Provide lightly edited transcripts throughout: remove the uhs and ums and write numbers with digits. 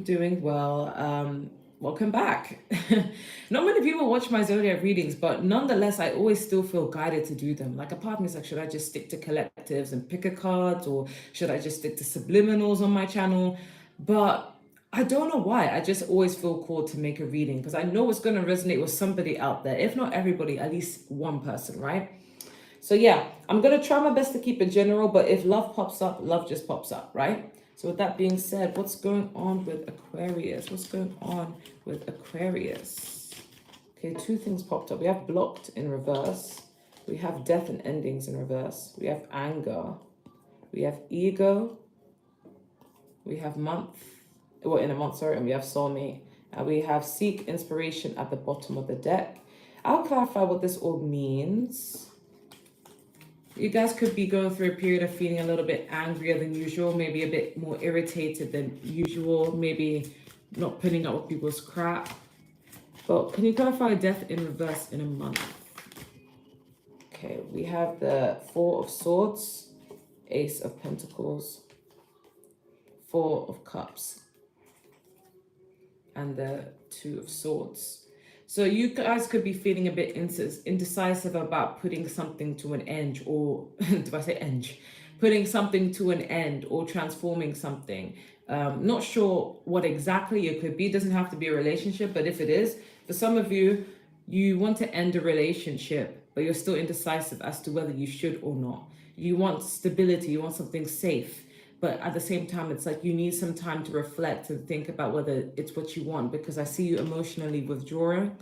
doing well. Welcome back. Not many people watch my zodiac readings, but nonetheless, I always still feel guided to do them. Like a part of me is like, should I just stick to collectives and pick a card, or should I just stick to subliminals on my channel? But I don't know why. I just always feel called to make a reading because I know it's going to resonate with somebody out there. If not everybody, at least one person, right? So yeah, I'm going to try my best to keep it general, but if love pops up, love just pops up, right? So with that being said, what's going on with Aquarius? What's going on with Aquarius? Okay, two things popped up. We have blocked in reverse. We have death and endings in reverse. We have anger. We have ego. We have month, well, in a month, sorry, and we have soulmate. And we have seek inspiration at the bottom of the deck. I'll clarify what this all means. You guys could be going through a period of feeling a little bit angrier than usual, maybe a bit more irritated than usual, maybe not putting up with people's crap. But can you clarify death in reverse in a month? Okay, we have the Four of Swords, Ace of Pentacles, Four of Cups, and the Two of Swords. So you guys could be feeling a bit indecisive about putting something to an end, or did I say end? Putting something to an end or transforming something. Not sure what exactly it could be. It doesn't have to be a relationship, but if it is, for some of you, you want to end a relationship, but you're still indecisive as to whether you should or not. You want stability, you want something safe. But at the same time, it's like you need some time to reflect and think about whether it's what you want, because I see you emotionally withdrawing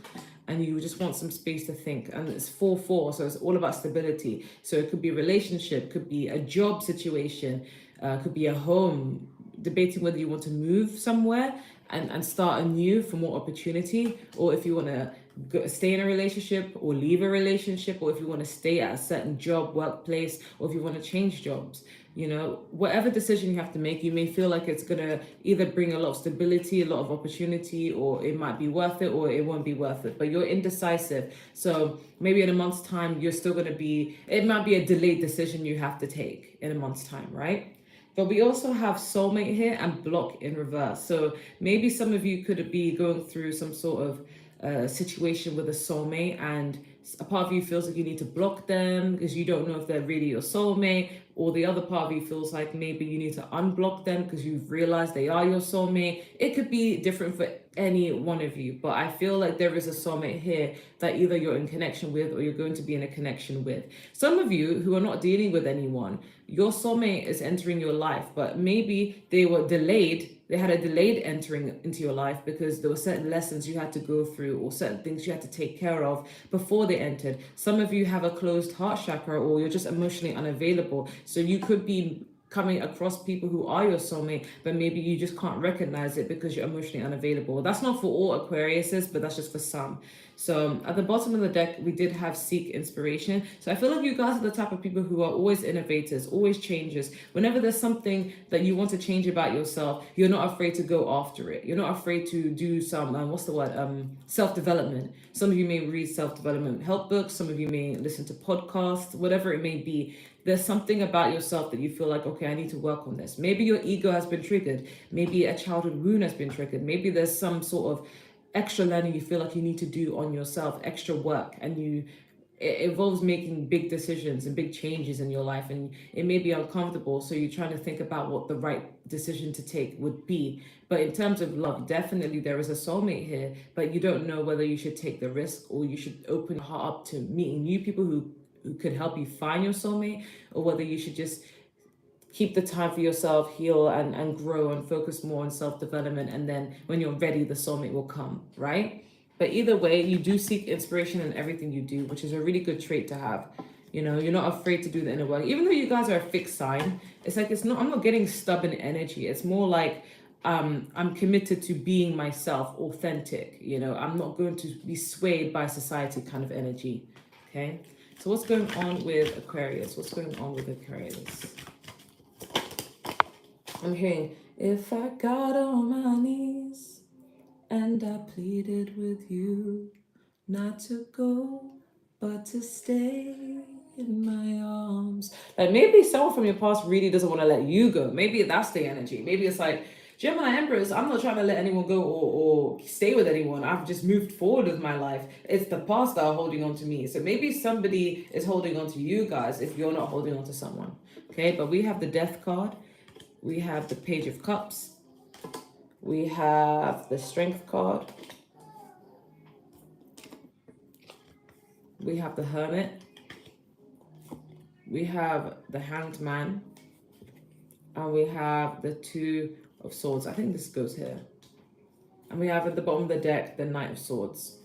and you just want some space to think. And it's 4-4, so it's all about stability. So it could be a relationship, could be a job situation, could be a home, debating whether you want to move somewhere and start anew for more opportunity, or if you want to stay in a relationship or leave a relationship, or if you want to stay at a certain job, workplace, or if you want to change jobs. You know, whatever decision you have to make, you may feel like it's going to either bring a lot of stability, a lot of opportunity, or it might be worth it, or it won't be worth it. But you're indecisive. So maybe in a month's time, you're still going to be, it might be a delayed decision you have to take in a month's time, right? But we also have soulmate here and block in reverse. So maybe some of you could be going through some sort of situation with a soulmate, and a part of you feels like you need to block them because you don't know if they're really your soulmate, or the other part of you feels like maybe you need to unblock them because you've realized they are your soulmate. It could be different for any one of you, but I feel like there is a soulmate here that either you're in connection with or you're going to be in a connection with. Some of you who are not dealing with anyone, your soulmate is entering your life, but maybe they were delayed. They had a delayed entering into your life because there were certain lessons you had to go through or certain things you had to take care of before they entered. Some of you have a closed heart chakra, or you're just emotionally unavailable. So you could be coming across people who are your soulmate, but maybe you just can't recognize it because you're emotionally unavailable. That's not for all Aquariuses, but that's just for some. So at the bottom of the deck, we did have seek inspiration. So I feel like you guys are the type of people who are always innovators, always changers. Whenever there's something that you want to change about yourself, you're not afraid to go after it. You're not afraid to do some, self-development. Some of you may read self-development help books. Some of you may listen to podcasts, whatever it may be. There's something about yourself that you feel like, okay, I need to work on this. Maybe your ego has been triggered. Maybe a childhood wound has been triggered. Maybe there's some sort of extra learning you feel like you need to do on yourself, extra work, and it involves making big decisions and big changes in your life, and it may be uncomfortable, so you're trying to think about what the right decision to take would be. But in terms of love, definitely there is a soulmate here, but you don't know whether you should take the risk or you should open your heart up to meeting new people who could help you find your soulmate, or whether you should just keep the time for yourself, heal and grow and focus more on self-development, and then when you're ready, the soulmate will come, right? But either way, you do seek inspiration in everything you do, which is a really good trait to have. You know, you're not afraid to do the inner work. Even though you guys are a fixed sign, it's like, I'm not getting stubborn energy. It's more like I'm committed to being myself, authentic. You know, I'm not going to be swayed by society kind of energy, okay? So what's going on with Aquarius? What's going on with Aquarius? I'm hearing, if I got on my knees and I pleaded with you not to go, but to stay in my arms. Like maybe someone from your past really doesn't want to let you go. Maybe that's the energy. Maybe it's like Gemini Empress, I'm not trying to let anyone go or stay with anyone. I've just moved forward with my life. It's the past that are holding on to me. So maybe somebody is holding on to you guys if you're not holding on to someone. Okay, but we have the Death card. We have the Page of Cups. We have the Strength card. We have the Hermit. We have the Hanged Man. And we have the Two of Swords. I think this goes here. And we have at the bottom of the deck the Knight of Swords.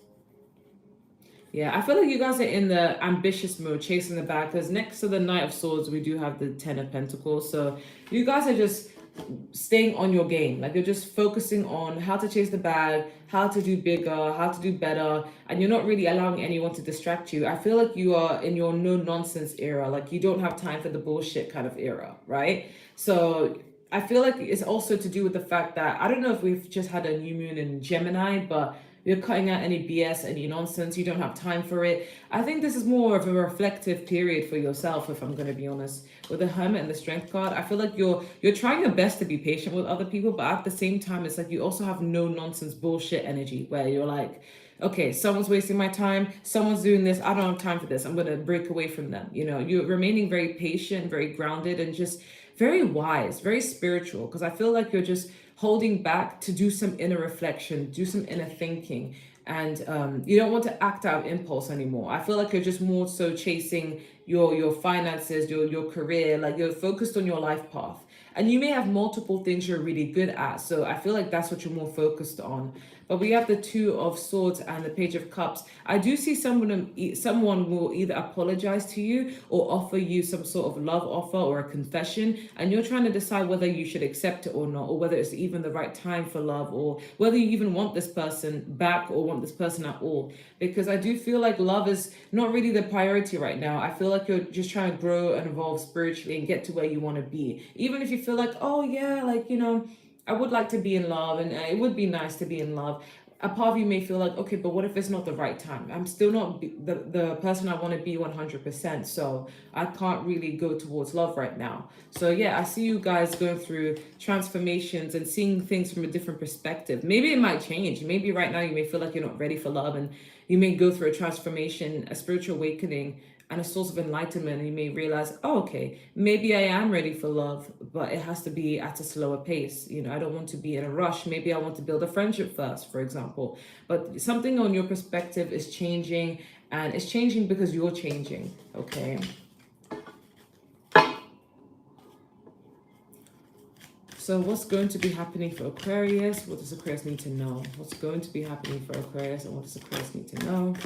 Yeah, I feel like you guys are in the ambitious mode, chasing the bag, because next to the Knight of Swords, we do have the Ten of Pentacles. So you guys are just staying on your game. Like, you're just focusing on how to chase the bag, how to do bigger, how to do better, and you're not really allowing anyone to distract you. I feel like you are in your no-nonsense era. Like, you don't have time for the bullshit kind of era, right? So I feel like it's also to do with the fact that, I don't know if we've just had a new moon in Gemini, but you're cutting out any BS, any nonsense. You don't have time for it. I think this is more of a reflective period for yourself, if I'm going to be honest. With the Hermit and the Strength card, I feel like you're trying your best to be patient with other people, but at the same time, it's like you also have no nonsense bullshit energy where you're like, okay, someone's wasting my time, someone's doing this, I don't have time for this, I'm going to break away from them. You know, you're remaining very patient, very grounded, and just very wise, very spiritual, because I feel like you're just holding back to do some inner reflection, do some inner thinking, and you don't want to act out of impulse anymore. I feel like you're just more so chasing your finances, your career, like you're focused on your life path. And you may have multiple things you're really good at, so I feel like that's what you're more focused on. But we have the Two of Swords and the Page of Cups. I do see someone will either apologize to you or offer you some sort of love offer or a confession, and you're trying to decide whether you should accept it or not, or whether it's even the right time for love, or whether you even want this person back or want this person at all. Because I do feel like love is not really the priority right now. I feel like you're just trying to grow and evolve spiritually and get to where you want to be. Even if you feel like, oh yeah, like, you know, I would like to be in love and it would be nice to be in love. A part of you may feel like, okay, but what if it's not the right time? I'm still not the person I want to be 100%. So I can't really go towards love right now. So yeah, I see you guys going through transformations and seeing things from a different perspective. Maybe it might change. Maybe right now you may feel like you're not ready for love, and you may go through a transformation, a spiritual awakening, and a source of enlightenment, and you may realize, oh, okay, maybe I am ready for love, but it has to be at a slower pace. You know, I don't want to be in a rush. Maybe I want to build a friendship first, for example. But something on your perspective is changing, and it's changing because you're changing, okay? So what's going to be happening for Aquarius? What does Aquarius need to know? What's going to be happening for Aquarius, and what does Aquarius need to know?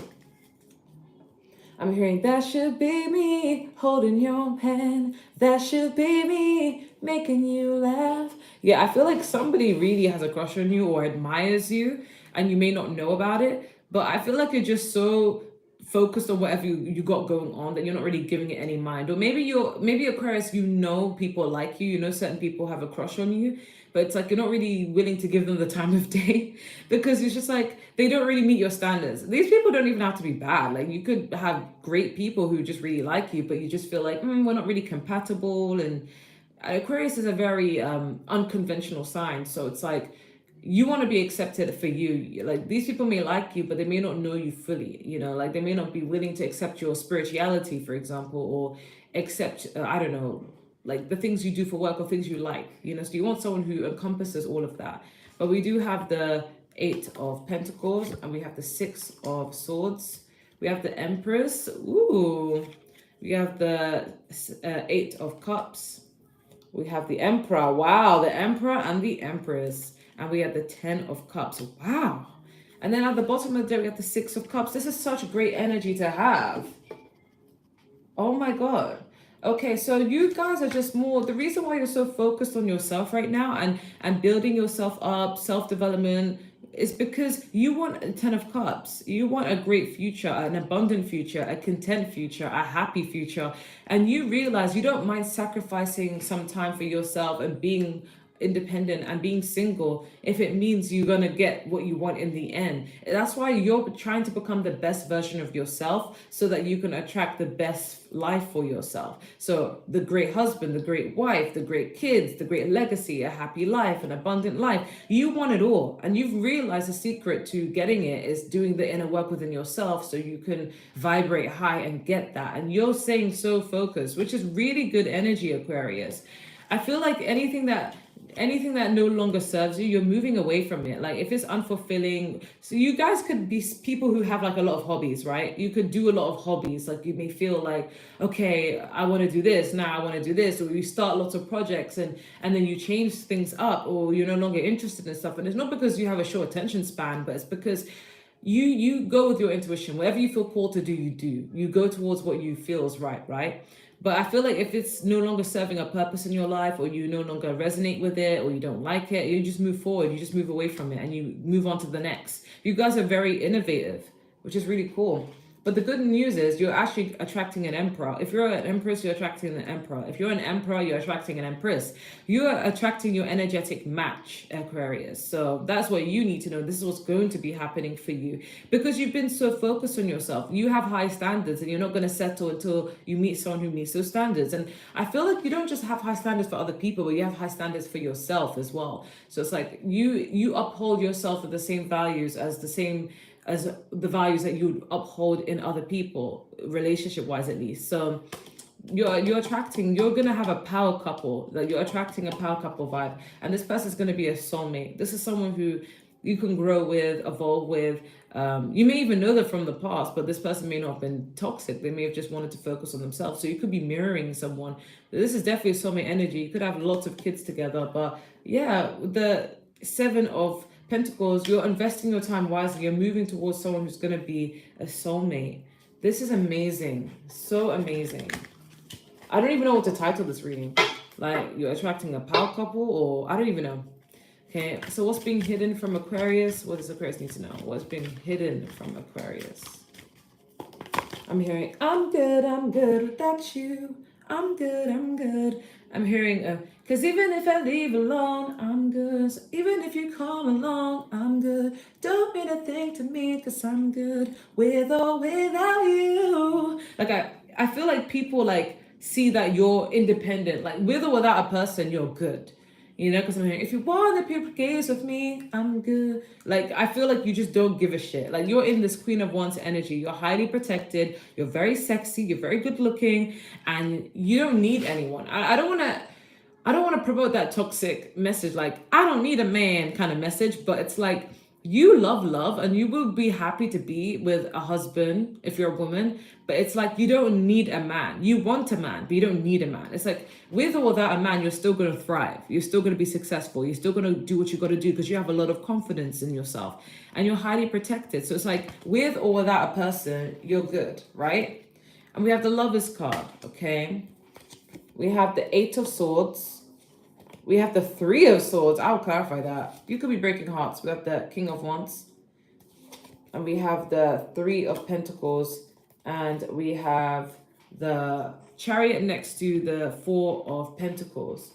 I'm hearing that should be me holding your hand. That should be me making you laugh. Yeah, I feel like somebody really has a crush on you or admires you, and you may not know about it. But I feel like you're just so focused on whatever you got going on that you're not really giving it any mind. Or maybe Aquarius, you know people like you know certain people have a crush on you, but it's like you're not really willing to give them the time of day because it's just like they don't really meet your standards. These people don't even have to be bad. Like, you could have great people who just really like you, but you just feel like we're not really compatible. And Aquarius is a very unconventional sign, so it's like you want to be accepted for you. Like, these people may like you, but they may not know you fully, you know, like they may not be willing to accept your spirituality, for example, or accept I don't know, like the things you do for work or things you like, you know. So you want someone who encompasses all of that. But we do have the Eight of Pentacles, and we have the Six of Swords. We have the Empress. Ooh. We have the Eight of Cups. We have the Emperor. Wow, the Emperor and the Empress. And we have the Ten of Cups. Wow. And then at the bottom of the deck, we have the Six of Cups. This is such great energy to have. Oh my God. Okay, so you guys are just more, the reason why you're so focused on yourself right now and building yourself up, self-development, is because you want a Ten of Cups. You want a great future, an abundant future, a content future, a happy future. And you realize you don't mind sacrificing some time for yourself and being independent and being single if it means you're going to get what you want in the end. That's why you're trying to become the best version of yourself so that you can attract the best life for yourself. So the great husband, the great wife, the great kids, the great legacy, a happy life, an abundant life. You want it all. And you've realized the secret to getting it is doing the inner work within yourself so you can vibrate high and get that. And you're staying so focused, which is really good energy, Aquarius. I feel like anything that no longer serves you, you're moving away from it. Like if it's unfulfilling, so you guys could be people who have like a lot of hobbies, right? You could do a lot of hobbies. Like you may feel like, okay, I want to do this now, I want to do this, or you start lots of projects and then you change things up, or you're no longer interested in stuff. And it's not because you have a short attention span, but it's because you go with your intuition. Whatever you feel called to do, you do. You go towards what you feel is right, right? But I feel like if it's no longer serving a purpose in your life, or you no longer resonate with it, or you don't like it, you just move forward, you just move away from it, and you move on to the next. You guys are very innovative, which is really cool. But the good news is you're actually attracting an emperor. If you're an empress, you're attracting an emperor. If you're an emperor, you're attracting an empress. You are attracting your energetic match, Aquarius. So that's what you need to know. This is what's going to be happening for you because you've been so focused on yourself. You have high standards and you're not going to settle until you meet someone who meets those standards. And I feel like you don't just have high standards for other people, but you have high standards for yourself as well. So it's like you uphold yourself with the same values as the values that you would uphold in other people, relationship wise at least. So you're gonna have a power couple, like you're attracting a power couple vibe, and this person's gonna be a soulmate. This is someone who you can grow with, evolve with. You may even know them from the past, but this person may not have been toxic. They may have just wanted to focus on themselves. So you could be mirroring someone. This is definitely a soulmate energy. You could have lots of kids together, but yeah, the 7 of Pentacles, you're investing your time wisely. You're moving towards someone who's going to be a soulmate. This is amazing. So amazing. I don't even know what to title this reading. Like, you're attracting a power couple, or I don't even know. Okay, so what's being hidden from Aquarius? What does Aquarius need to know? What's being hidden from Aquarius? I'm hearing, I'm good without you. I'm good. I'm hearing, cause even if I leave alone, I'm good. So even if you come along, I'm good. Don't mean a thing to me, cause I'm good with or without you. Like I feel like people like see that you're independent, like with or without a person, you're good. You know, because I'm hearing, if you want the people gaze with me, I'm good. Like, I feel like you just don't give a shit. Like, you're in this Queen of Wands energy. You're highly protected. You're very sexy. You're very good looking. And you don't need anyone. I don't want to promote that toxic message. Like, I don't need a man kind of message. But it's like, you love and you will be happy to be with a husband if you're a woman, but it's like you don't need a man. You want a man, but you don't need a man. It's like with or without a man, you're still going to thrive. You're still going to be successful. You're still going to do what you got to do because you have a lot of confidence in yourself and you're highly protected. So it's like with or without a person, you're good, right? And we have the Lovers card, okay? We have the 8 of Swords. We have the 3 of Swords. I'll clarify that. You could be breaking hearts. We have the King of Wands. And we have the 3 of Pentacles. And we have the Chariot next to the 4 of Pentacles.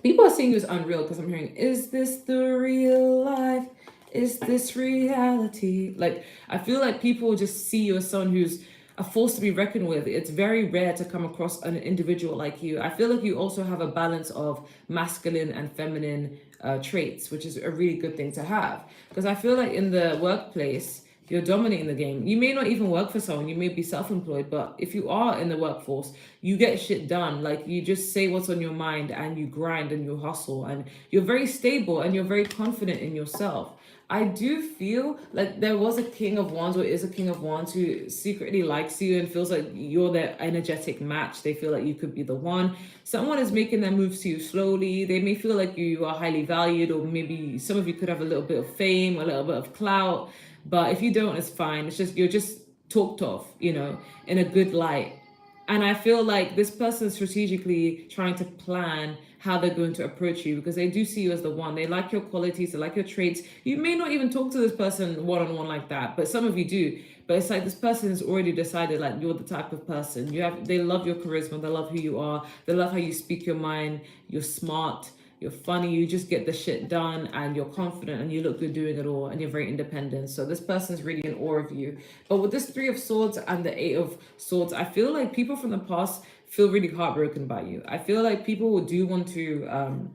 People are seeing you as unreal because I'm hearing, is this the real life? Is this reality? Like, I feel like people just see you as someone who's a force to be reckoned with. It's very rare to come across an individual like you. I feel like you also have a balance of masculine and feminine traits, which is a really good thing to have. Because I feel like in the workplace, you're dominating the game. You may not even work for someone. You may be self-employed, but if you are in the workforce, you get shit done. Like you just say what's on your mind and you grind and you hustle and you're very stable and you're very confident in yourself. I do feel like there was a King of Wands or is a King of Wands who secretly likes you and feels like you're their energetic match. They feel like you could be the one. Someone is making their moves to you slowly. They may feel like you are highly valued, or maybe some of you could have a little bit of fame, a little bit of clout. But if you don't, it's fine. It's just, you're just talked of, you know, in a good light. And I feel like this person is strategically trying to plan how they're going to approach you because they do see you as the one. They like your qualities, they like your traits. You may not even talk to this person one-on-one like that, but some of you do. But it's like this person has already decided like you're the type of person. They love your charisma, they love who you are, they love how you speak your mind, you're smart. you're funny, you just get the shit done, and you're confident and you look good doing it all, and you're very independent. So this person's really in awe of you. But with this Three of Swords and the Eight of Swords, I feel like people from the past feel really heartbroken by you. I feel like people do want to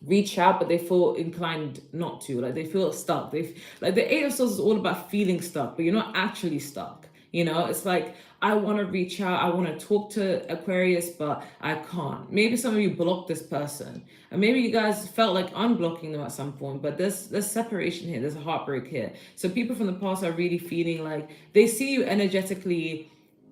reach out, but they feel inclined not to. Like they feel stuck. They like the Eight of Swords is all about feeling stuck, but you're not actually stuck. You know, it's like, I want to reach out, I want to talk to Aquarius, but I can't. Maybe some of you blocked this person, and maybe you guys felt like unblocking them at some point, but there's separation here, there's a heartbreak here. So people from the past are really feeling like they see you energetically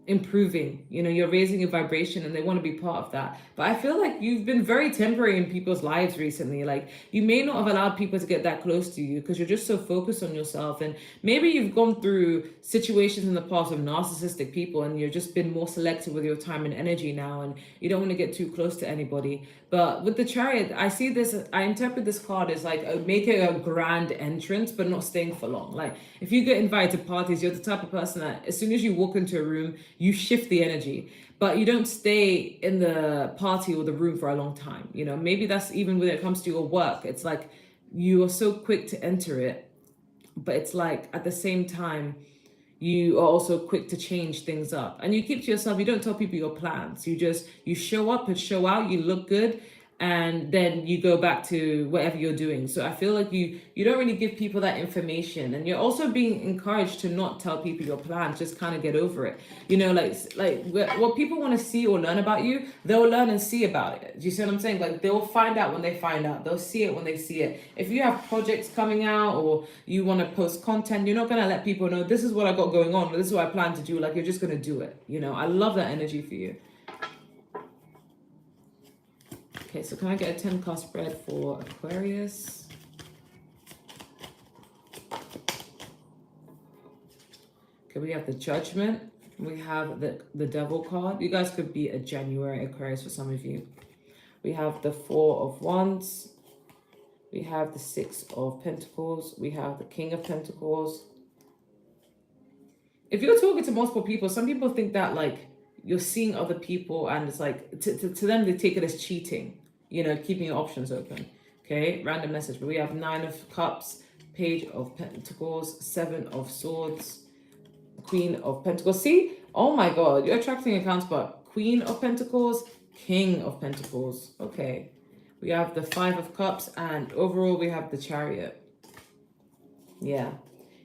improving, you know, you're raising your vibration, and they want to be part of that. But I feel like you've been very temporary in people's lives recently. Like you may not have allowed people to get that close to you because you're just so focused on yourself, and maybe you've gone through situations in the past with narcissistic people, and you've just been more selective with your time and energy now, and you don't want to get too close to anybody. But with the Chariot, I see this, I interpret this card as like making a grand entrance but not staying for long. Like if you get invited to parties, you're the type of person that as soon as you walk into a room, you shift the energy, but you don't stay in the party or the room for a long time. You know, maybe that's even when it comes to your work. It's like you are so quick to enter it, but it's like at the same time, you are also quick to change things up, and you keep to yourself. You don't tell people your plans. You show up and show out, you look good, and then you go back to whatever you're doing. So I feel like you don't really give people that information, and you're also being encouraged to not tell people your plans. Just kind of get over it. You know, like what people want to see or learn about you, they'll learn and see about it. Do you see what I'm saying? Like they'll find out when they find out. They'll see it when they see it. If you have projects coming out or you want to post content, you're not gonna let people know this is what I got going on, or this is what I plan to do. Like you're just gonna do it. You know, I love that energy for you. Okay, so can I get a 10 card spread for Aquarius? Okay, we have the Judgment. We have the Devil card. You guys could be a January Aquarius for some of you. We have the Four of Wands. We have the Six of Pentacles. We have the King of Pentacles. If you're talking to multiple people, some people think that like you're seeing other people, and it's like to them they take it as cheating, you know, keeping your options open. Okay, random message. But we have Nine of Cups, Page of Pentacles, Seven of Swords, Queen of Pentacles. See, oh my god, you're attracting a counterpart. Queen of Pentacles, King of Pentacles. Okay, we have the Five of Cups, and overall we have the Chariot. Yeah,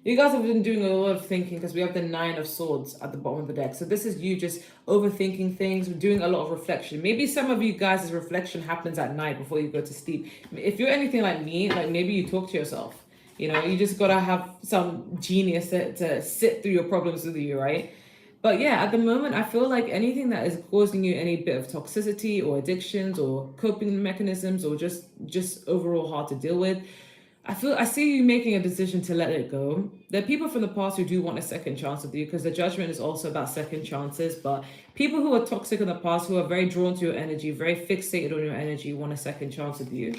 you guys have been doing a lot of thinking because we have the Nine of Swords at the bottom of the deck. So this is you just overthinking things, doing a lot of reflection. Maybe some of you guys' reflection happens at night before you go to sleep. If you're anything like me, like maybe you talk to yourself. You know, you just gotta have some genius to sit through your problems with you, right? But yeah, at the moment, I feel like anything that is causing you any bit of toxicity or addictions or coping mechanisms or just overall hard to deal with, I see you making a decision to let it go. There are people from the past who do want a second chance with you, because the Judgment is also about second chances. But people who are toxic in the past, who are very drawn to your energy, very fixated on your energy, want a second chance with you.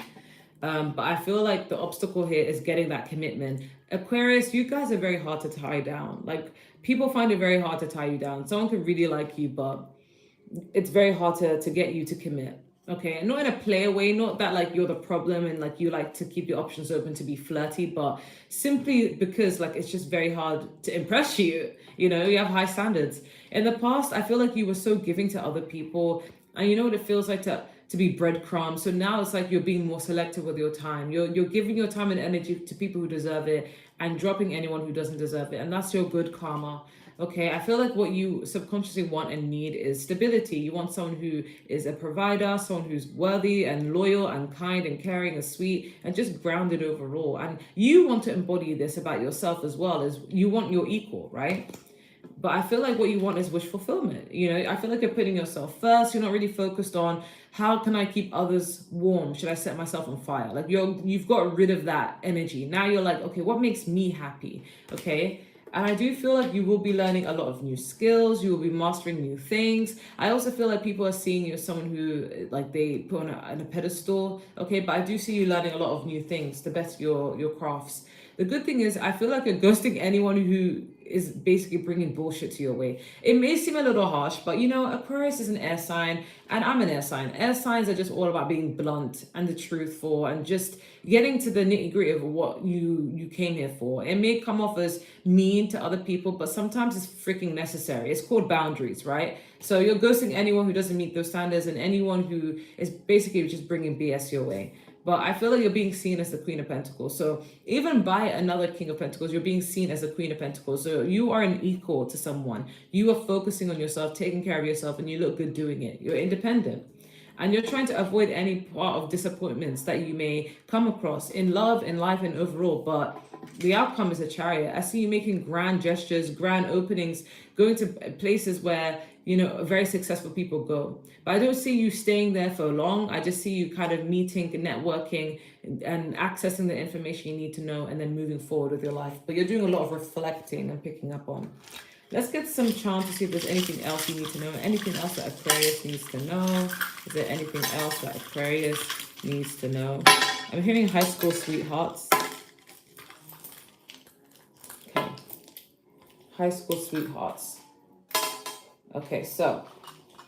But I feel like the obstacle here is getting that commitment. Aquarius, you guys are very hard to tie down. Like people find it very hard to tie you down. Someone could really like you, but it's very hard to get you to commit. Okay, and not in a player way, not that like you're the problem and like you like to keep your options open to be flirty, but simply because like it's just very hard to impress you. You know, you have high standards. In the past, I feel like you were so giving to other people, and you know what it feels like to be breadcrumbs. So now it's like you're being more selective with your time. You're giving your time and energy to people who deserve it and dropping anyone who doesn't deserve it, and that's your good karma. Okay, I feel like what you subconsciously want and need is stability. You want someone who is a provider, someone who's worthy and loyal and kind and caring and sweet and just grounded overall. And you want to embody this about yourself as well, as you want your equal, right? But I feel like what you want is wish fulfillment. You know, I feel like you're putting yourself first. You're not really focused on how can I keep others warm? Should I set myself on fire? Like you've got rid of that energy. Now you're like, okay, what makes me happy? Okay. And I do feel like you will be learning a lot of new skills. You will be mastering new things. I also feel like people are seeing you as someone who like they put on a pedestal. Okay, but I do see you learning a lot of new things to better your crafts. The good thing is I feel like you're ghosting anyone who is basically bringing bullshit to your way. It may seem a little harsh, but you know, Aquarius is an air sign, and I'm an air sign. Air signs are just all about being blunt and the truthful, and just getting to the nitty gritty of what you came here for. It may come off as mean to other people, but sometimes it's freaking necessary. It's called boundaries, right? So you're ghosting anyone who doesn't meet those standards, and anyone who is basically just bringing BS your way. But I feel like you're being seen as the Queen of Pentacles. So even by another King of Pentacles, you're being seen as the Queen of Pentacles. So you are an equal to someone. You are focusing on yourself, taking care of yourself, and you look good doing it. You're independent. And you're trying to avoid any part of disappointments that you may come across in love, in life, and overall. But the outcome is a Chariot. I see you making grand gestures, grand openings, going to places where, you know, very successful people go. But I don't see you staying there for long. I just see you kind of meeting, networking, and accessing the information you need to know, and then moving forward with your life. But you're doing a lot of reflecting and picking up on. Let's get some charms to see if there's anything else you need to know. Anything else that Aquarius needs to know? Is there anything else that Aquarius needs to know? I'm hearing high school sweethearts. Okay. High school sweethearts. Okay, so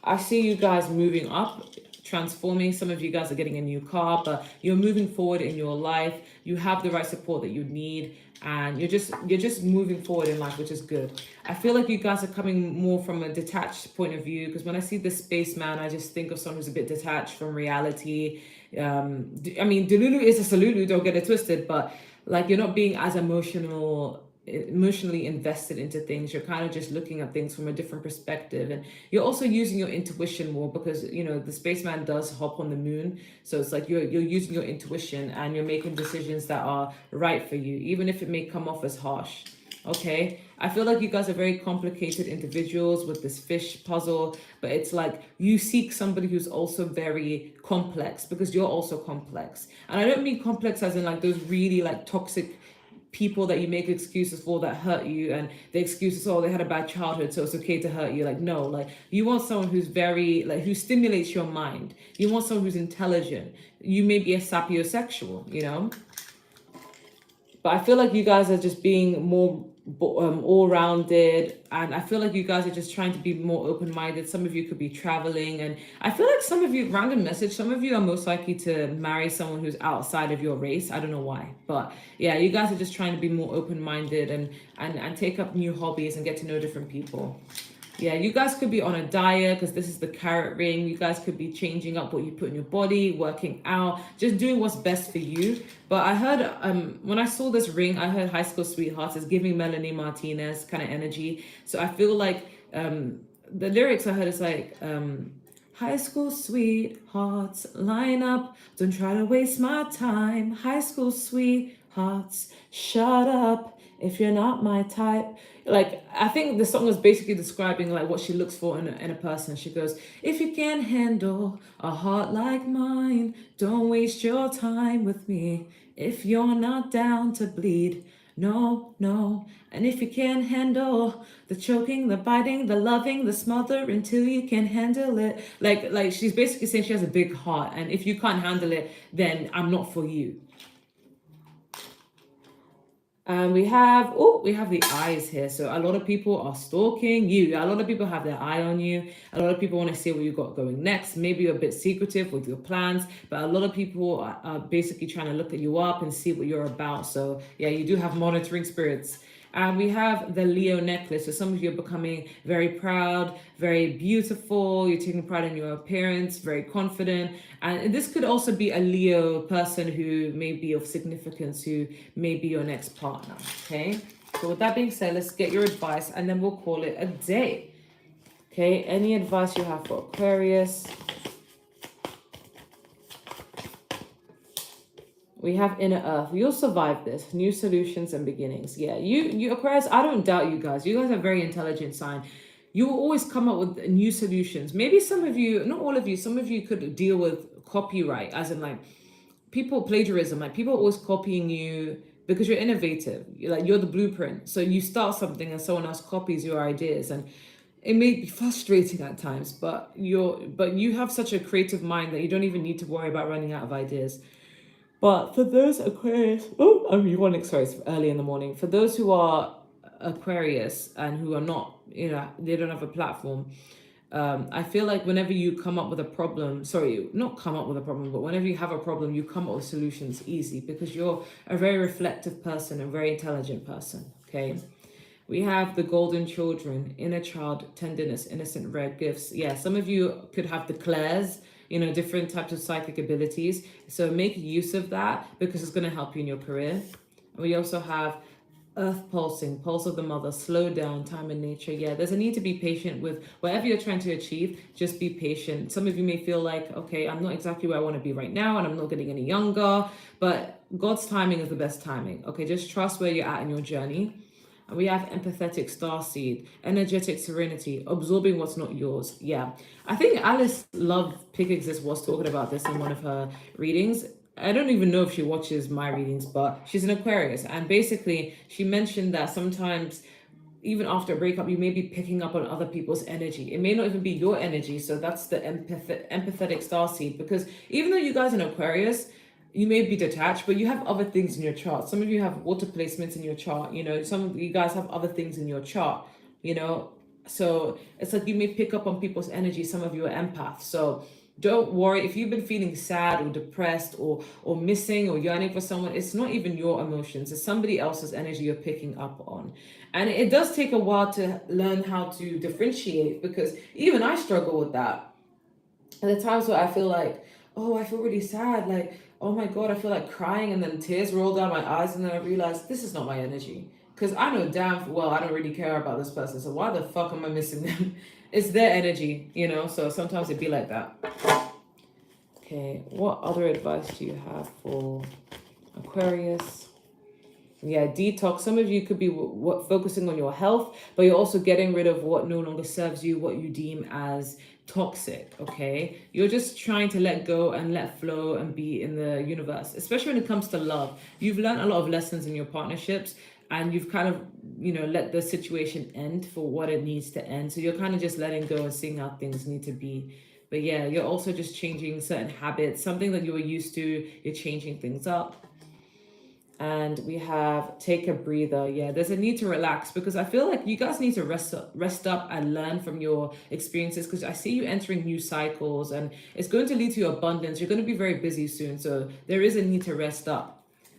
I see you guys moving up, transforming. Some of you guys are getting a new car, but you're moving forward in your life. You have the right support that you need, and you're just moving forward in life, which is good. I feel like you guys are coming more from a detached point of view, because when I see the spaceman, I just think of someone who's a bit detached from reality. I mean, Delulu is a Salulu, don't get it twisted, but like, you're not being as emotionally invested into things. You're kind of just looking at things from a different perspective, and you're also using your intuition more, because you know the spaceman does hop on the moon. So it's like you're using your intuition, and you're making decisions that are right for you, even if it may come off as harsh. Okay, I feel like you guys are very complicated individuals with this fish puzzle, but it's like you seek somebody who's also very complex, because you're also complex. And I don't mean complex as in like those really like toxic people that you make excuses for that hurt you, and the excuses, oh, they had a bad childhood, so it's okay to hurt you. Like, no, like you want someone who's very like, who stimulates your mind. You want someone who's intelligent. You may be a sapiosexual, you know, but I feel like you guys are just being more all-rounded, and I feel like you guys are just trying to be more open-minded. Some of you could be traveling, and I feel like some of you, random message, some of you are most likely to marry someone who's outside of your race. I don't know why, but yeah, you guys are just trying to be more open-minded and take up new hobbies and get to know different people. Yeah, you guys could be on a diet, because this is the carrot ring. You guys could be changing up what you put in your body, working out, just doing what's best for you. But I heard, when I saw this ring, I heard high school sweethearts is giving Melanie Martinez kind of energy. So I feel like the lyrics I heard is like, high school sweethearts, line up, don't try to waste my time. High school sweethearts, shut up if you're not my type. Like, I think the song was basically describing like what she looks for in a person. She goes, if you can't handle a heart like mine, don't waste your time with me. If you're not down to bleed, no, no. And if you can't handle the choking, the biting, the loving, the smother until you can handle it. Like she's basically saying she has a big heart, and if you can't handle it, then I'm not for you. And we have the eyes here. So a lot of people are stalking you. A lot of people have their eye on you. A lot of people want to see what you got going next. Maybe you're a bit secretive with your plans, but a lot of people are basically trying to look at you up and see what you're about. So yeah, you do have monitoring spirits. And we have the Leo necklace. So some of you are becoming very proud, very beautiful. You're taking pride in your appearance, very confident. And this could also be a Leo person who may be of significance, who may be your next partner. Okay. So with that being said, let's get your advice, and then we'll call it a day. Okay. Any advice you have for Aquarius? We have inner earth. You'll survive this. New solutions and beginnings. Yeah, you Aquarius, I don't doubt you guys. You guys are a very intelligent sign. You will always come up with new solutions. Maybe some of you, not all of you, some of you could deal with copyright, as in like people plagiarism. Like people are always copying you because you're innovative. You're the blueprint. So you start something and someone else copies your ideas, and it may be frustrating at times, but you have such a creative mind that you don't even need to worry about running out of ideas. But for those Aquarius, sorry, it's early in the morning. For those who are Aquarius and who are not, you know, they don't have a platform, I feel like whenever you come up with a problem, sorry, not come up with a problem, but whenever you have a problem, you come up with solutions easy because you're a very reflective person, a very intelligent person. Okay. We have the golden children, inner child, tenderness, innocent, rare gifts. Yeah, some of you could have the clairs, you know, different types of psychic abilities. So make use of that because it's going to help you in your career. And we also have earth pulsing, pulse of the mother, slow down, time in nature. Yeah, there's a need to be patient with whatever you're trying to achieve. Just be patient. Some of you may feel like, okay, I'm not exactly where I want to be right now and I'm not getting any younger, but God's timing is the best timing. Okay, just trust where you're at in your journey. And we have empathetic starseed, energetic serenity, absorbing what's not yours. Yeah. I think Alice Love Pick Exist was talking about this in one of her readings. I don't even know if she watches my readings, but she's an Aquarius. And basically, she mentioned that sometimes, even after a breakup, you may be picking up on other people's energy. It may not even be your energy. So that's the empathetic starseed. Because even though you guys are an Aquarius, you may be detached, but you have other things in your chart. Some of you have water placements in your chart. You know, some of you guys have other things in your chart, you know. So it's like you may pick up on people's energy. Some of you are empaths. So don't worry if you've been feeling sad or depressed or missing or yearning for someone. It's not even your emotions. It's somebody else's energy you're picking up on. And it does take a while to learn how to differentiate because even I struggle with that. And the times where I feel like, oh, I feel really sad, like, oh my God, I feel like crying, and then tears roll down my eyes, and then I realize this is not my energy. Because I know damn well I don't really care about this person, so why the fuck am I missing them? It's their energy, you know, so sometimes it be like that. Okay, what other advice do you have for Aquarius? Yeah, detox. Some of you could be focusing on your health, but you're also getting rid of what no longer serves you, what you deem as toxic. Okay, you're just trying to let go and let flow and be in the universe, especially when it comes to love. You've learned a lot of lessons in your partnerships and you've kind of, you know, let the situation end for what it needs to end. So you're kind of just letting go and seeing how things need to be. But yeah, you're also just changing certain habits, something that you were used to, you're changing things up. And we have take a breather. Yeah, there's a need to relax because I feel like you guys need to rest up and learn from your experiences because I see you entering new cycles and it's going to lead to your abundance. You're going to be very busy soon. So there is a need to rest up.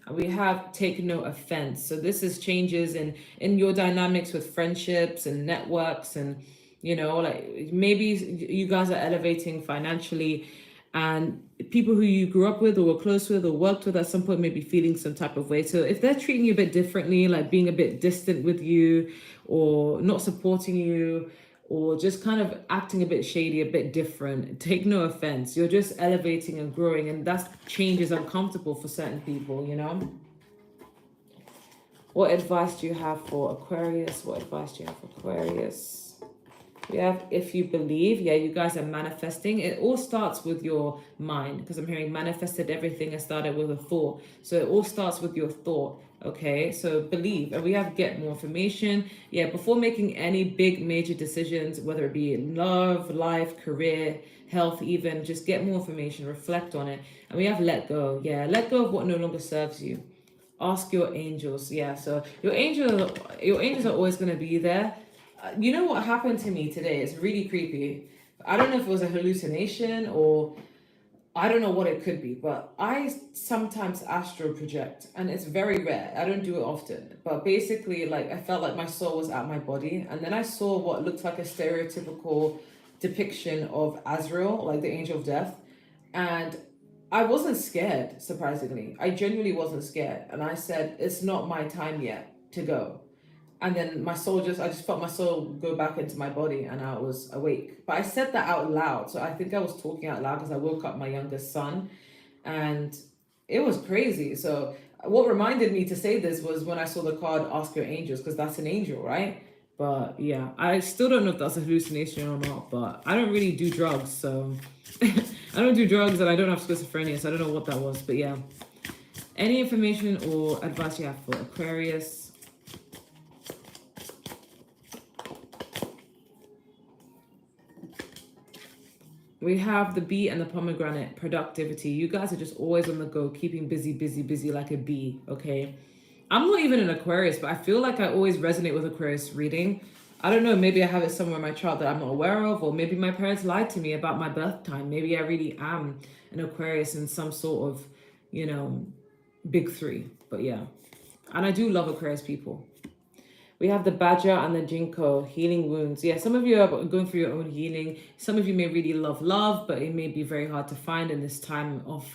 And we have take no offense. So this is changes in your dynamics with friendships and networks and, you know, like maybe you guys are elevating financially and people who you grew up with or were close with or worked with at some point may be feeling some type of way. So if they're treating you a bit differently, like being a bit distant with you or not supporting you or just kind of acting a bit shady, a bit different, take no offense. You're just elevating and growing, and that change is uncomfortable for certain people, you know? What advice do you have for Aquarius? What advice do you have for Aquarius? We have if you believe. Yeah, you guys are manifesting. It all starts with your mind because I'm hearing manifested everything and started with a thought. So it all starts with your thought. Okay, so believe. And we have get more information. Yeah, before making any big major decisions, whether it be in love, life, career, health, even, just get more information, reflect on it. And we have let go. Yeah, let go of what no longer serves you. Ask your angels. Yeah, so your angels are always going to be there. You know what happened to me today? It's really creepy. I don't know if it was a hallucination or I don't know what it could be, but I sometimes astral project and it's very rare. I don't do it often. But basically, like, I felt like my soul was at my body. And then I saw what looked like a stereotypical depiction of Azrael, like the angel of death. And I wasn't scared, surprisingly. I genuinely wasn't scared. And I said, it's not my time yet to go. And then I just felt my soul go back into my body and I was awake. But I said that out loud. So I think I was talking out loud because I woke up my youngest son and it was crazy. So what reminded me to say this was when I saw the card, ask your angels, because that's an angel, right? But yeah, I still don't know if that's a hallucination or not, but I don't really do drugs. So I don't do drugs and I don't have schizophrenia. So I don't know what that was, but yeah. Any information or advice you have for Aquarius? We have the bee and the pomegranate, productivity. You guys are just always on the go, keeping busy, busy, busy like a bee, okay? I'm not even an Aquarius, but I feel like I always resonate with Aquarius reading. I don't know, maybe I have it somewhere in my chart that I'm not aware of, or maybe my parents lied to me about my birth time. Maybe I really am an Aquarius in some sort of, you know, big three. But yeah. And I do love Aquarius people. We have the Badger and the Jinko, healing wounds. Yeah, some of you are going through your own healing. Some of you may really love, but it may be very hard to find in this time of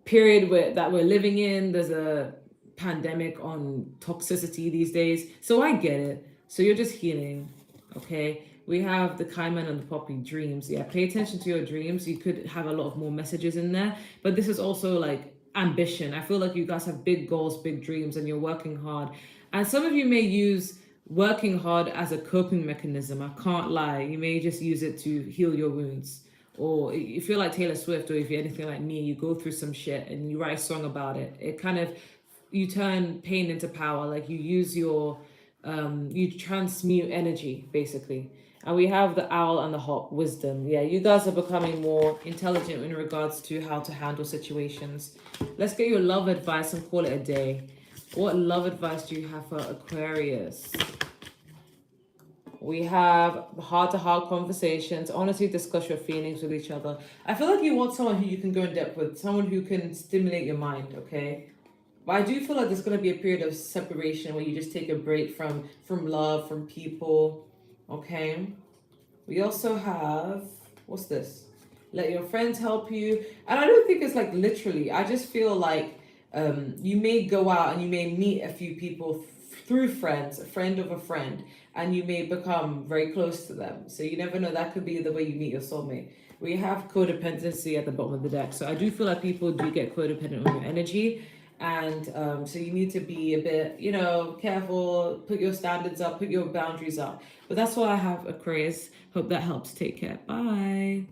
period that we're living in. There's a pandemic on toxicity these days. So I get it. So you're just healing, okay? We have the Kaiman and the Poppy, dreams. Yeah, pay attention to your dreams. You could have a lot of more messages in there. But this is also like ambition. I feel like you guys have big goals, big dreams, and you're working hard. And some of you may use working hard as a coping mechanism. I can't lie. You may just use it to heal your wounds. Or if you're like Taylor Swift, or if you're anything like me, you go through some shit and you write a song about it. It kind of, you turn pain into power. Like you use your, you transmute energy, basically. And we have the owl and the hawk, wisdom. Yeah, you guys are becoming more intelligent in regards to how to handle situations. Let's get your love advice and call it a day. What love advice do you have for Aquarius? We have heart-to-heart conversations. Honestly, discuss your feelings with each other. I feel like you want someone who you can go in depth with, someone who can stimulate your mind, okay? But I do feel like there's going to be a period of separation where you just take a break from love, from people, okay? We also have, what's this? Let your friends help you. And I don't think it's like literally. I just feel like you may go out and you may meet a few people through friends, a friend of a friend, and you may become very close to them. So you never know, that could be the way you meet your soulmate. We have codependency at the bottom of the deck. So I do feel like people do get codependent on your energy. And so you need to be a bit, you know, careful, put your standards up, put your boundaries up. But that's what I have, Aquarius. Hope that helps. Take care. Bye.